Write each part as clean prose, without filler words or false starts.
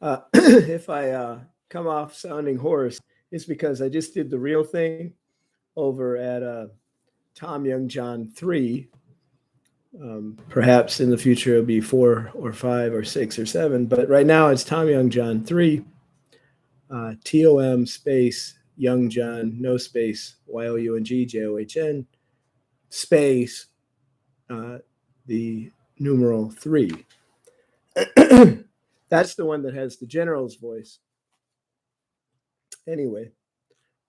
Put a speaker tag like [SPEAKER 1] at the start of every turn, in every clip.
[SPEAKER 1] If I come off sounding hoarse, it's because I just did the real thing over at Tom Youngjohn 3. Perhaps in the future it'll be 4 or 5 or 6 or 7, but right now it's Tom Youngjohn 3, TOM space Youngjohn, no space, YOUNGJOHN, space, uh, the numeral 3. That's the one that has the general's voice. Anyway,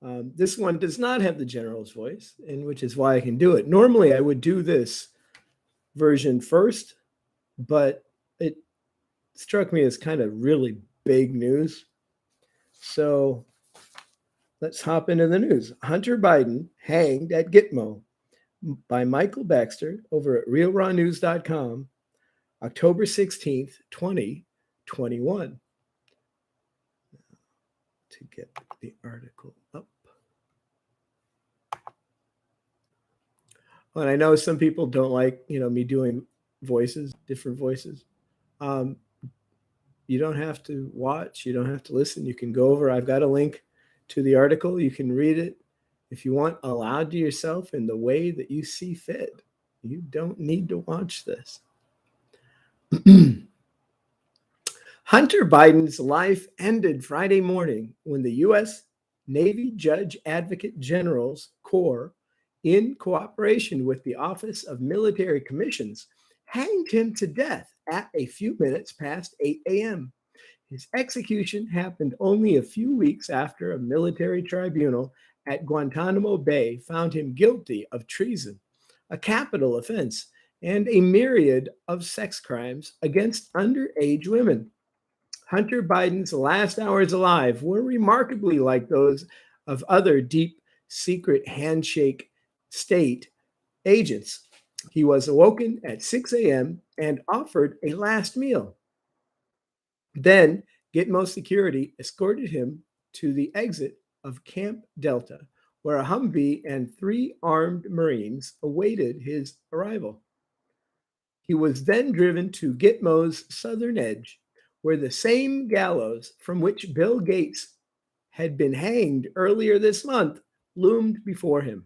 [SPEAKER 1] this one does not have the general's voice, and which is why I can do it. Normally, I would do this version first, but it struck me as kind of really big news. So let's hop into the news. Hunter Biden hanged at GITMO by Michael Baxter over at realrawnews.com, October 16th, 2021. To get the article up. And I know some people don't like, me doing voices, different voices. Um, you don't have to watch, you don't have to listen. You can go over. I've got a link to the article. You can read it if you want aloud to yourself in the way that you see fit. You don't need to watch this. Hunter Biden's life ended Friday morning when the U.S. Navy Judge Advocate General's Corps, in cooperation with the Office of Military Commissions, hanged him to death at a few minutes past 8 a.m. His execution happened only a few weeks after a military tribunal at Guantanamo Bay found him guilty of treason, a capital offense, and a myriad of sex crimes against underage women. Hunter Biden's last hours alive were remarkably like those of other deep secret handshake state agents. He was awoken at 6 a.m. and offered a last meal. Then Gitmo security escorted him to the exit of Camp Delta, where a Humvee and 3 armed Marines awaited his arrival. He was then driven to Gitmo's southern edge, where the same gallows from which Bill Gates had been hanged earlier this month loomed before him.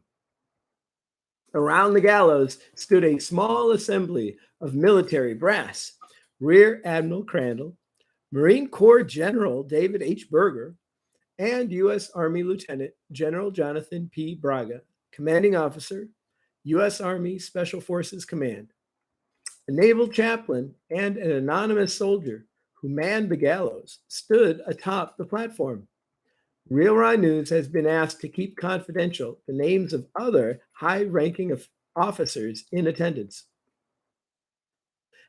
[SPEAKER 1] Around the gallows stood a small assembly of military brass: Rear Admiral Crandall, Marine Corps General David H. Berger, and U.S. Army Lieutenant General Jonathan P. Braga, commanding officer, U.S. Army Special Forces Command. A naval chaplain and an anonymous soldier who manned the gallows stood atop the platform. Real Raw News has been asked to keep confidential the names of other high-ranking officers in attendance.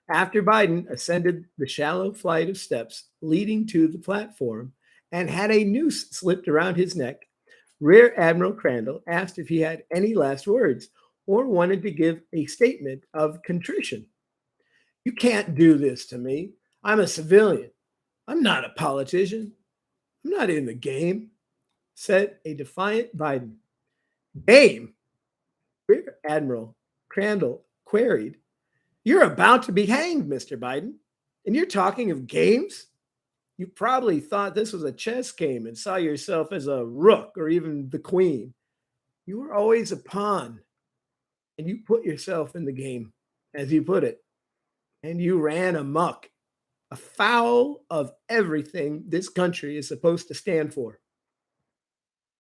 [SPEAKER 1] After Biden ascended the shallow flight of steps leading to the platform and had a noose slipped around his neck, Rear Admiral Crandall asked if he had any last words or wanted to give a statement of contrition. "You can't do this to me. I'm a civilian. I'm not a politician. I'm not in the game," said a defiant Biden. "Game?" Rear Admiral Crandall queried. "You're about to be hanged, Mr. Biden, and you're talking of games? You probably thought this was a chess game and saw yourself as a rook or even the queen. You were always a pawn, and you put yourself in the game, as you put it, and you ran amok, afoul of everything this country is supposed to stand for.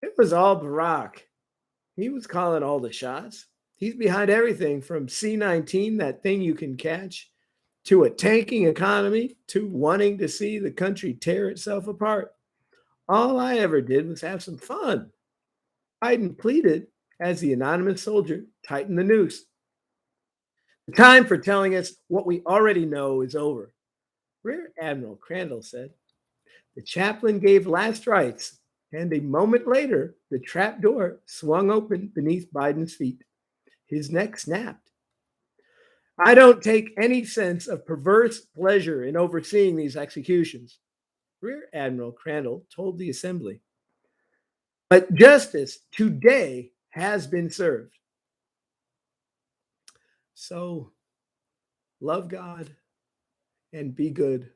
[SPEAKER 1] It was all Barack. He was calling all the shots. He's behind everything from C-19, that thing you can catch, to a tanking economy, to wanting to see the country tear itself apart. All I ever did was have some fun." Biden pleaded as the anonymous soldier tightened the noose. "The time for telling us what we already know is over," Rear Admiral Crandall said. The chaplain gave last rites, and a moment later, the trap door swung open beneath Biden's feet. His neck snapped. "I don't take any sense of perverse pleasure in overseeing these executions," Rear Admiral Crandall told the assembly. "But justice today has been served." So, love God and be good